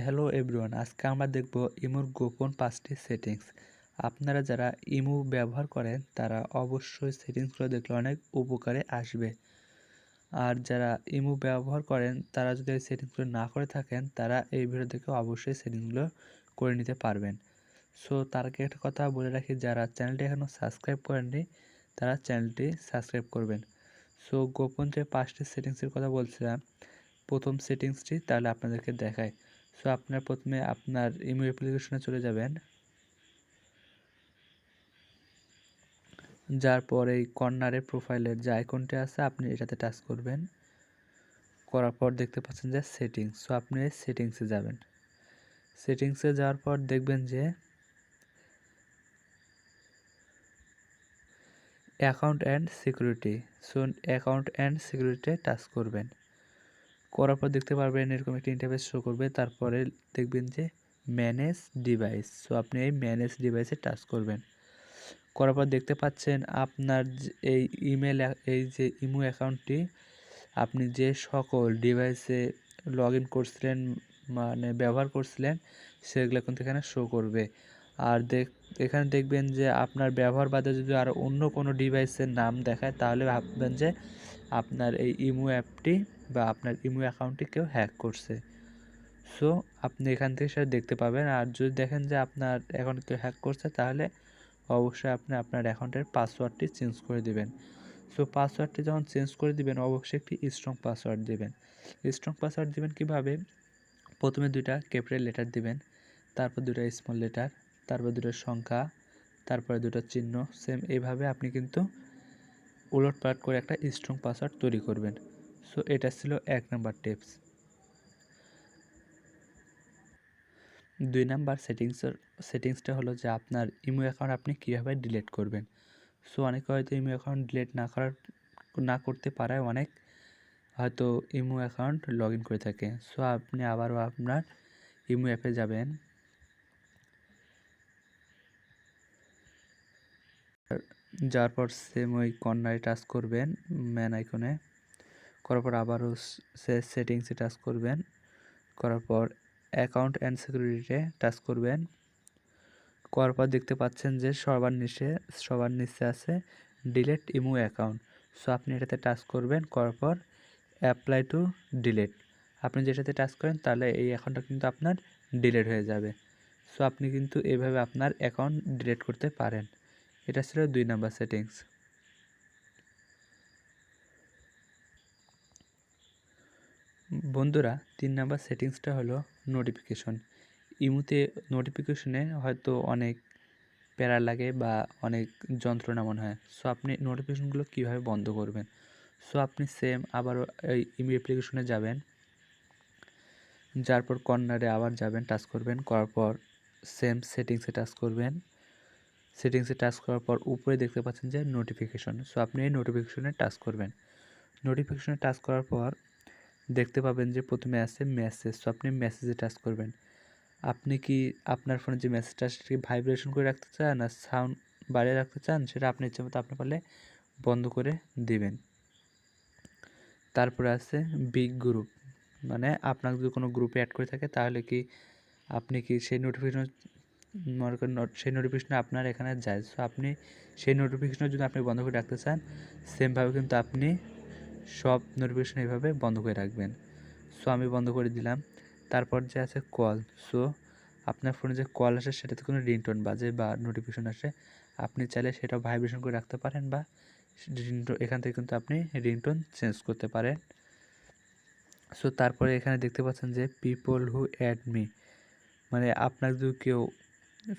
Hello everyone, আজকে আমরা দেখব ইমোর গোপন 5টি সেটিংস। আপনারা যারা ইমো ব্যবহার করেন তারা অবশ্যই সেটিংসগুলো দেখলে অনেক উপকারে আসবে। আর যারা ইমো ব্যবহার করেন তারা যদি এই সেটিংসগুলো না করে থাকেন তারা এই ভিডিও থেকে অবশ্যই সেটিংসগুলো করে নিতে পারবেন। সো তার আগে একটা কথা বলে রাখি, যারা চ্যানেলটি এখনও সাবস্ক্রাইব করেননি তারা চ্যানেলটি সাবস্ক্রাইব করবেন। সো গোপন যে 5টি সেটিংসের কথা বলছিলাম, প্রথম সেটিংসটি তাহলে আপনাদেরকে দেখায়। সো আপনার প্রথমে আপনার ইমো অ্যাপ্লিকেশনে চলে যাবেন, যার পর এই কর্নারে প্রোফাইলের যে আইকনটি আছে আপনি এটাতে টাচ করবেন। করার পর দেখতে পাচ্ছেন যে সেটিংস। সো আপনি সেটিংসে যাবেন। সেটিংসে যাওয়ার পর দেখবেন যে account and security. So account and সিকিউরিটিতে টাচ করবেন। করার পর দেখতে পারবেন এরকম একটি ইন্টারফেস শো করবে। তারপরে দেখবেন যে ম্যানেজ ডিভাইস। সো আপনি এই ম্যানেজ ডিভাইসে টাচ করবেন। করার পর দেখতে পাচ্ছেন আপনার এই এই যে ইমো অ্যাকাউন্টটি আপনি যে সকল ডিভাইসে লগ ইন করছিলেন, মানে ব্যবহার করছিলেন, সেগুলো কিন্তু এখানে শো করবে। আর এখানে দেখবেন যে আপনার ব্যবহার বাদে যদি আরও অন্য কোনো ডিভাইসের নাম দেখায় তাহলে ভাববেন যে আপনার এই ইমো অ্যাপটি বা আপনার ইমো অ্যাকাউন্টটি কেউ হ্যাক করছে। সো আপনি এখান থেকে সেটা দেখতে পাবেন। আর যদি দেখেন যে আপনার অ্যাকাউন্ট কেউ হ্যাক করছে তাহলে অবশ্যই আপনি আপনার অ্যাকাউন্টের পাসওয়ার্ডটি চেঞ্জ করে দিবেন। সো পাসওয়ার্ডটি যখন চেঞ্জ করে দিবেন অবশ্যই একটি স্ট্রং পাসওয়ার্ড দিবেন। স্ট্রং পাসওয়ার্ড দিবেন কীভাবে? প্রথমে 2টা ক্যাপিটাল লেটার দিবেন, তারপর 2টা স্মল লেটার, তারপর 2টা সংখ্যা, তারপরে 2টা চিহ্ন। সেম এইভাবে আপনি কিন্তু উলটপালট করে একটা স্ট্রং পাসওয়ার্ড তৈরি করবেন। সো এটা ছিল 1 নাম্বার টিপস। 2 নাম্বার সেটিংসটা হলো যে আপনার ইমো অ্যাকাউন্ট আপনি কীভাবে ডিলিট করবেন। সো অনেকে হয়তো ইমো অ্যাকাউন্ট ডিলিট না করতে পারায় অনেক হয়তো ইমো অ্যাকাউন্ট লগ ইন করে থাকে। সো আপনি আবারও আপনার ইমো অ্যাপে যাবেন, যাওয়ার পর সেম ওই কর্নারে টাচ করবেন ম্যান আইকনে। করার পর আবারও সেটিংসে টাচ করবেন। করার পর অ্যাকাউন্ট অ্যান্ড সিকিউরিটিতে টাচ করবেন। করার পর দেখতে পাচ্ছেন যে সবার নিচে আছে ডিলিট ইমো অ্যাকাউন্ট। সো আপনি এটাতে টাচ করবেন। করার পর অ্যাপ্লাই টু ডিলিট আপনি যেটাতে টাচ করেন তাহলে এই অ্যাকাউন্টটা কিন্তু আপনার ডিলিট হয়ে যাবে। সো আপনি কিন্তু এইভাবে আপনার অ্যাকাউন্ট ডিলিট করতে পারেন। এটা ছিল 2 নাম্বার সেটিংস। বন্ধুরা, 3 নাম্বার সেটিংসটা হলো নোটিফিকেশন। ইমোতে নোটিফিকেশনে হয়তো অনেক প্যারা লাগে বা অনেক যন্ত্রণা মনে হয়। সো আপনি নোটিফিকেশনগুলো কীভাবে বন্ধ করবেন? সো আপনি সেম আবারও এই ইমো অ্যাপ্লিকেশনে যাবেন, যার পর কর্নারে আবার যাবেন, টাচ করবেন। করার পর সেম সেটিংসে টাচ করবেন। সেটিংসে টাচ করার পর উপরে দেখতে পাচ্ছেন যে নোটিফিকেশন। সো আপনি এই নোটিফিকেশনে টাচ করবেন। নোটিফিকেশনে টাচ করার পর দেখতে পাবেন যে প্রথমে আছে মেসেজ। সো আপনি মেসেজে টাচ করবেন। আপনি কি আপনার ফোনে যে মেসেজটা সেটাকে ভাইব্রেশন করে রাখতে চান আর সাউন্ড বাড়িয়ে রাখতে চান, সেটা আপনি ইচ্ছে মতো আপনি পারলে বন্ধ করে দিবেন। তারপরে আছে বিগ গ্রুপ, মানে আপনার যদি কোনো গ্রুপে অ্যাড করে থাকে তাহলে কি আপনি কি সেই নোটিফিকেশন মনে করেন সেই নোটিফিকেশন আপনার এখানে যায়। সো আপনি সেই নোটিফিকেশন যদি আপনি বন্ধ করে রাখতে চান, সেমভাবে কিন্তু আপনি সব নোটিফিকেশন এইভাবে বন্ধ করে রাখবেন। সো আমি বন্ধ করে দিলাম। তারপর যে আছে কল। সো আপনার ফোনে যে কল আসে সেটাতে কোনো রিংটোন বাজে বা নোটিফিকেশন আসে, আপনি চাইলে সেটা ভাইব্রেশন করে রাখতে পারেন বা এখান থেকে কিন্তু আপনি রিংটোন চেঞ্জ করতে পারেন। সো তারপরে এখানে দেখতে পাচ্ছেন যে পিপল হু অ্যাড মি, মানে আপনার যদি কেউ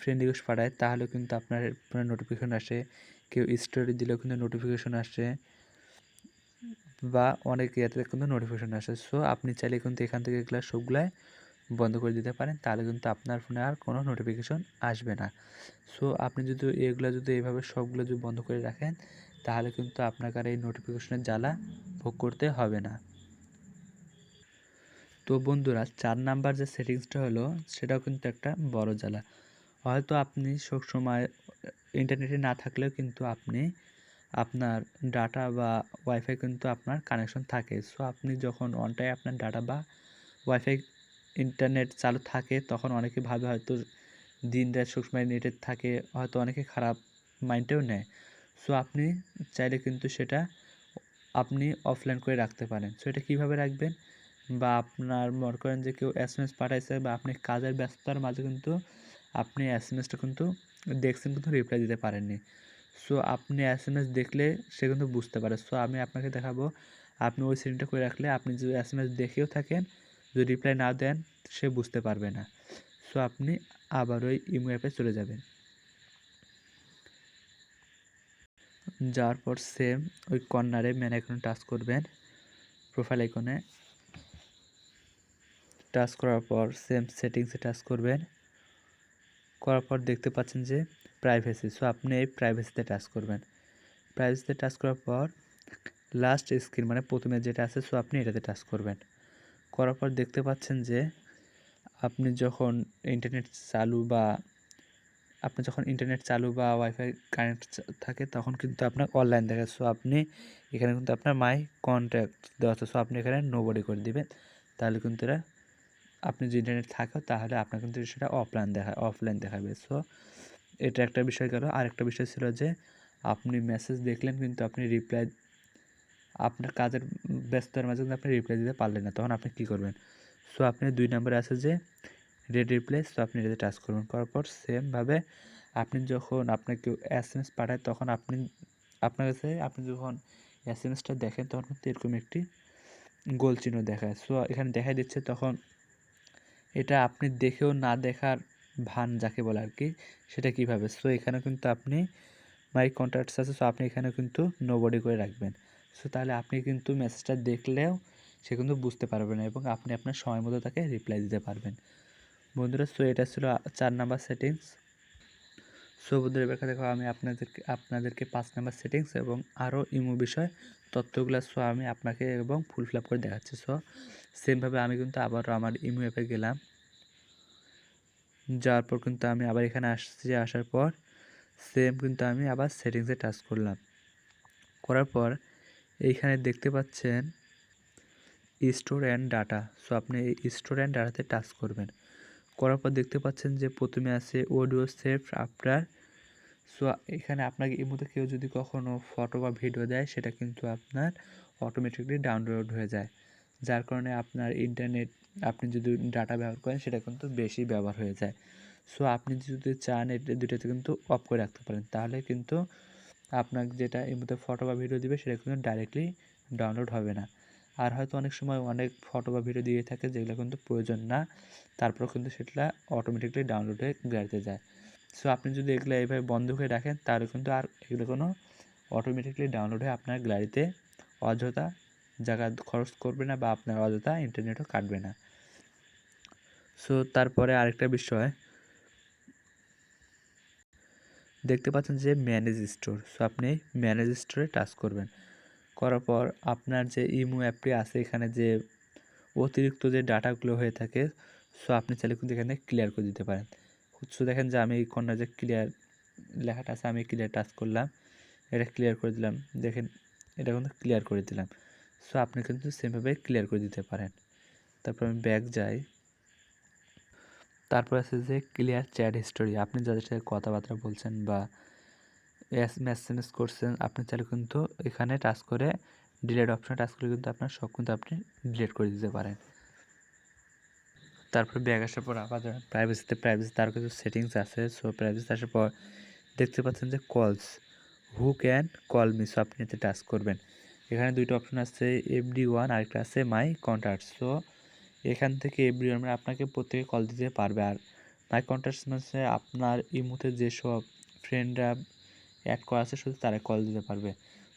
ফ্রেন্ড রিকোয়েস্ট পাঠায় তাহলে কিন্তু আপনার ফোনে নোটিফিকেশন আসে, কেউ স্টোরি দিলেও কিন্তু নোটিফিকেশন আসে বা অনেক ইয়েতে কিন্তু নোটিফিকেশন আসে। সো আপনি চাইলে কিন্তু এখান থেকে এগুলো সবগুলাই বন্ধ করে দিতে পারেন, তাহলে কিন্তু আপনার ফোনে আর কোনো নোটিফিকেশন আসবে না। সো আপনি যদি এগুলো এইভাবে সবগুলো যদি বন্ধ করে রাখেন তাহলে কিন্তু আপনাকে আর এই নোটিফিকেশনের জ্বালা ভোগ করতে হবে না। তো বন্ধুরা, 4 নাম্বার যে সেটিংসটা হলো সেটাও কিন্তু একটা বড় জ্বালা। হয়তো আপনি সবসময় ইন্টারনেটে না থাকলেও কিন্তু আপনি আপনার ডাটা বা ওয়াইফাই কিন্তু আপনার কানেকশন থাকে। সো আপনি যখন অন টাইমে আপনার ডাটা বা ওয়াইফাই ইন্টারনেট চালু থাকে তখন অনেকে ভাবে হয়তো দিন রাত সবসময় নেটে থাকে, হয়তো অনেকে খারাপ মাইন্ডেও নেয়। সো আপনি চাইলে কিন্তু সেটা আপনি অফলাইন করে রাখতে পারেন। সো এটা কীভাবে রাখবেন, বা আপনার মনে করেন যে কেউ এসএমএস পাঠাইছে বা আপনি কাজের ব্যস্ততার মাঝে কিন্তু আপনি এসএমএসটা কিন্তু দেখছেন কিন্তু রিপ্লাই দিতে পারেননি। সো আপনি এসএমএস দেখলে সে কিন্তু বুঝতে পারে। সো আমি আপনাকে দেখাবো, আপনি ওই সেটিংটা করে রাখলে আপনি যদি এসএমএস দেখেও থাকেন, যদি রিপ্লাই না দেন সে বুঝতে পারবে না। সো আপনি আবার ওই ইমো অ্যাপে চলে যাবেন। যাওয়ার পর সেম ওই কর্নারে ম্যান আইকনে টাচ করবেন, প্রোফাইল আইকনে টাচ করার পর সেম সেটিংসে টাচ করবেন। করার পর দেখতে পাচ্ছেন যে প্রাইভেসি, সো আপনি এই প্রাইভেসিতে টাচ করবেন। প্রাইভেসিতে টাচ করার পর লাস্ট স্ক্রিন মানে প্রথমে যেটা আছে, সো আপনি এটাতে টাচ করবেন। করার পর দেখতে পাচ্ছেন যে আপনি যখন ইন্টারনেট চালু বা ওয়াইফাই কানেক্ট থাকে তখন কিন্তু আপনার অনলাইন দেখায়। সো আপনি এখানে কিন্তু আপনার মাই কন্ট্যাক্ট দেওয়া আছে, সো আপনি এখানে নোবডি করে দিবেন। তাহলে কিন্তু এরা আপনি যদি ইন্টারনেট থাকে তাহলে আপনার কিন্তু সেটা অফলাইন দেখাবে। সো এটা একটা বিষয় গেল। আরেকটা বিষয় ছিল যে আপনি মেসেজ দেখলেন কিন্তু আপনি রিপ্লাই, আপনার কাজের ব্যস্ততার মাঝে কিন্তু আপনি রিপ্লাই দিতে পারলেন না, তখন আপনি কী করবেন? সো আপনি 2 নম্বরে আছে যে রেড রিপ্লাই, সো আপনি এটাতে টাচ করবেন। করার পর সেমভাবে আপনি যখন আপনাকে কেউ এসএমএস পাঠায় তখন আপনার কাছে আপনি যখন এসএমএসটা দেখেন তখন কিন্তু এরকম একটি গোল চিহ্ন দেখায়। সো এখানে দেখাই দিচ্ছে, তখন এটা আপনি দেখেও না দেখার ভান যাকে বলে আর কি, সেটা কীভাবে? সো এখানে কিন্তু আপনি মাই কন্ট্যাক্টস আছে, সো আপনি এখানে কিন্তু নোবডি করে রাখবেন। সো তাহলে আপনি কিন্তু মেসেজটা দেখলেও সে কিন্তু বুঝতে পারবে না এবং আপনি আপনার সময় মতো তাকে রিপ্লাই দিতে পারবেন। বন্ধুরা, সো এটা ছিল 4 নাম্বার সেটিংস। সো বন্ধুরা, এবার দেখো আমি আপনাদেরকে 5 নাম্বার সেটিংস এবং আরও ইমো বিষয় তথ্যগুলো সো আমি আপনাকে এবং ফুল ফিল আপ করে দেখাচ্ছি। সো সেমভাবে আমি কিন্তু আবারও আমার ইমো অ্যাপে গেলাম। যাওয়ার পর কিন্তু আমি আবার এখানে আসছি, আসার পর সেম কিন্তু আমি আবার সেটিংসে টাচ করলাম। করার পর এইখানে দেখতে পাচ্ছেন স্টোর অ্যান্ড ডাটা, সো আপনি এই স্টোর অ্যান্ড ডাটাতে টাচ করবেন। করার পর দেখতে পাচ্ছেন যে প্রথমে আছে অডিও সেভ আফটার। সো এখানে আপনাকে এই মধ্যে কেউ যদি কখনও ফটো বা ভিডিও দেয় সেটা কিন্তু আপনার অটোমেটিকলি ডাউনলোড হয়ে যায়, যার কারণে আপনার ইন্টারনেট আপনি যদি ডাটা ব্যবহার করেন সেটা কিন্তু বেশি ব্যবহার হয়ে যায়। সো আপনি যদি চান এটা দুটোতে কিন্তু অফ করে রাখতে পারেন, তাহলে কিন্তু আপনার যেটা এই মধ্যে ফটো বা ভিডিও দিবে সেটা কিন্তু ডাইরেক্টলি ডাউনলোড হবে না। আর হয়তো অনেক সময় অনেক ফটো বা ভিডিও দিয়ে থাকে যেগুলো কিন্তু প্রয়োজন না, তারপরেও কিন্তু সেটা অটোমেটিকলি ডাউনলোড হয়ে গ্যালারিতে যায়। সো আপনি যদি এগুলো এইভাবে বন্ধ করে রাখেন তাহলে কিন্তু আর এগুলো কোনো অটোমেটিকলি ডাউনলোড হয়ে আপনার গ্যালারিতে অযথা জায়গা খরচ করবে না বা আপনার অযথা ইন্টারনেটও কাটবে না। সো তারপরে আরেকটা বিষয় দেখতে পাচ্ছেন যে ম্যানেজ স্টোর, সো আপনি ম্যানেজ স্টোরে টাচ করবেন। করার পর আপনার যে ইমো অ্যাপটি আছে এখানে যে অতিরিক্ত যে ডাটাগুলো হয়ে থাকে, সো আপনি চাইলে কিন্তু এখানে ক্লিয়ার করে দিতে পারেন। সো দেখেন যে আমি এই কর্নার যে ক্লিয়ার লেখাটা আছে আমি ক্লিয়ার টাচ করলাম, এটা ক্লিয়ার করে দিলাম, দেখেন এটা কিন্তু ক্লিয়ার করে দিলাম। সো আপনি কিন্তু সেমভাবে ক্লিয়ার করে দিতে পারেন। তারপর আমি ব্যাক যাই, তারপর আছে যে ক্লিয়ার চ্যাট হিস্টোরি, আপনি যাদের সাথে কথাবার্তা বলছেন বা এসএমএস করছেন আপনি চাইলে কিন্তু এখানে টাচ করে ডিলিট অপশনে টাচ করে কিন্তু আপনার সব কিন্তু আপনি ডিলিট করে দিতে পারেন। তারপর ব্যাক আসার পর আবার প্রাইভেসি তার কিছু সেটিংস আছে। সো প্রাইভেসি আসার পর দেখতে পাচ্ছেন যে কলস, who can call me, so আপনি এতে টাচ করবেন। এখানে দুইটা অপশন আছে, everyone আরেকটা আছে মাই কন্ট্যাক্টস। সো এখান থেকে everyone মানে আপনাকে প্রত্যেকে কল দিতে পারবে, আর মাই কন্ট্যাক্টস মানে আপনার ইমোতে যেসব ফ্রেন্ডরা অ্যাড করা আছে শুধু তারা কল দিতে পারবে।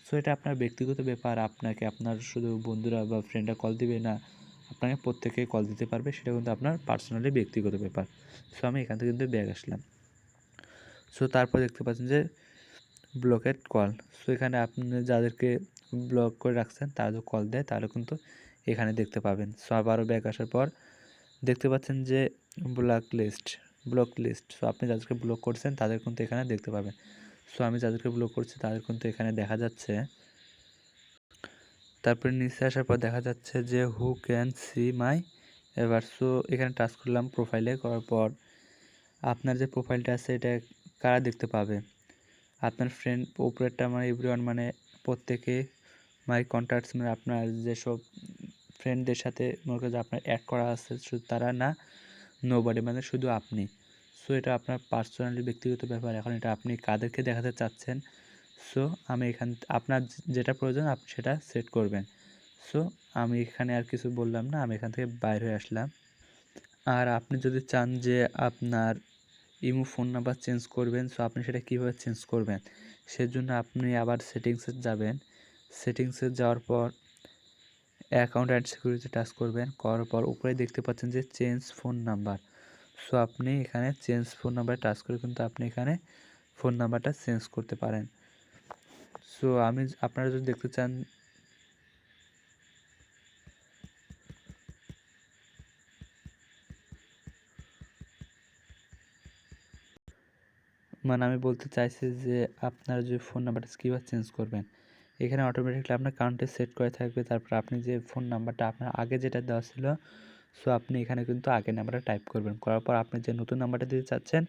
সো এটা আপনার ব্যক্তিগত ব্যাপার, আপনাকে আপনার শুধু বন্ধুরা বা ফ্রেন্ডরা কল দিবে না, আপনাকে প্রত্যেকে কল দিতে পারবে, সেটা কিন্তু আপনার পার্সোনালি ব্যক্তিগত ব্যাপার। সো আমি এখান থেকে কিন্তু ব্যাক আসলাম। সো তারপর দেখতে পাচ্ছেন যে ব্লকেড কল, সো এখানে আপনি যাদেরকে ব্লক করে রাখছেন তারা যদি কল দেয় তাহলে কিন্তু এখানে দেখতে পাবেন। সো আবারও ব্যাক আসার পর দেখতে পাচ্ছেন যে ব্লক লিস্ট, সো আপনি যাদেরকে ব্লক করছেন তাদের কিন্তু এখানে দেখতে পাবেন। সো আমি যাদেরকে ব্লক করছি তাদের কিন্তু এখানে দেখা যাচ্ছে। তারপরে নিচে আসার পর দেখা যাচ্ছে যে হু ক্যান সি মাই এবার এখানে টাচ করলাম প্রোফাইলে, করার পর আপনার যে প্রোফাইলটা আছে এটা কারা দেখতে পাবে? আপনার ফ্রেন্ড, উপরেরটা মানে এভরিওয়ান, মানে প্রত্যেকে, মাই কন্ট্যাক্টস মানে আপনার যেসব ফ্রেন্ডদের সাথে মনে করেন যে আপনার অ্যাড করা আছে শুধু তারা না, নোবডি মানে শুধু আপনি। এটা আপনার পার্সোনালি ব্যক্তিগত ব্যাপার। এখন এটা আপনি কাদেরকে দেখাতে চাচ্ছেন, আমি আপনার যেটা প্রয়োজন আপনি সেটা সেট করবেন। আমি এখানে আর কিছু বললাম না, আমি এখান থেকে বাইরে হয়ে আসলাম। আর আপনি যদি চান যে আপনার ইমো ফোন নাম্বার চেঞ্জ করবেন, আপনি সেটা কীভাবে চেঞ্জ করবেন, সেজন্য আপনি আবার সেটিংসে যাবেন। সেটিংসে যাওয়ার পর অ্যাকাউন্ট অ্যান্ড সিকিউরিটি টাচ করবেন, করার পর উপরে দেখতে পাচ্ছেন যে চেঞ্জ ফোন নাম্বার। আপনি এখানে চেঞ্জ ফোন নাম্বার টাচ করে কিন্তু আপনি এখানে ফোন নাম্বারটা চেঞ্জ করতে পারেন। আপনারা যদি দেখতে চান, মানে আমি বলতে চাইছি যে আপনারা যে ফোন নাম্বারটা কীভাবে চেঞ্জ করবেন, এখানে অটোমেটিকলি আপনার কাউন্টে সেট করে থাকবে। তারপর আপনি যে ফোন নাম্বারটা আপনার আগে যেটা দেওয়া ছিল, আপনি এখানে কিন্তু আগের নাম্বারটা টাইপ করবেন। করার পর আপনি যে নতুন নাম্বারটা দিতে চাচ্ছেন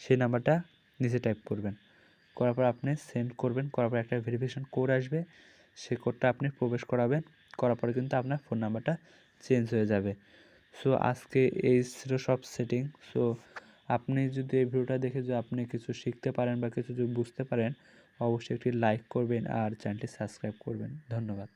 সেই নাম্বারটা নিচে টাইপ করবেন। করার পর আপনি সেন্ড করবেন। করার পর একটা ভেরিফিকেশন কোড আসবে, সেই কোডটা আপনি প্রবেশ করাবেন। করার পরে কিন্তু আপনার ফোন নাম্বারটা চেঞ্জ হয়ে যাবে। আজকে এই ছিল সব সেটিং। আপনি যদি এই ভিডিওটা দেখে যদি আপনি কিছু শিখতে পারেন বা কিছু যদি বুঝতে পারেন, অবশ্যই একটি লাইক করবেন আর চ্যানেলটি সাবস্ক্রাইব করবেন। ধন্যবাদ।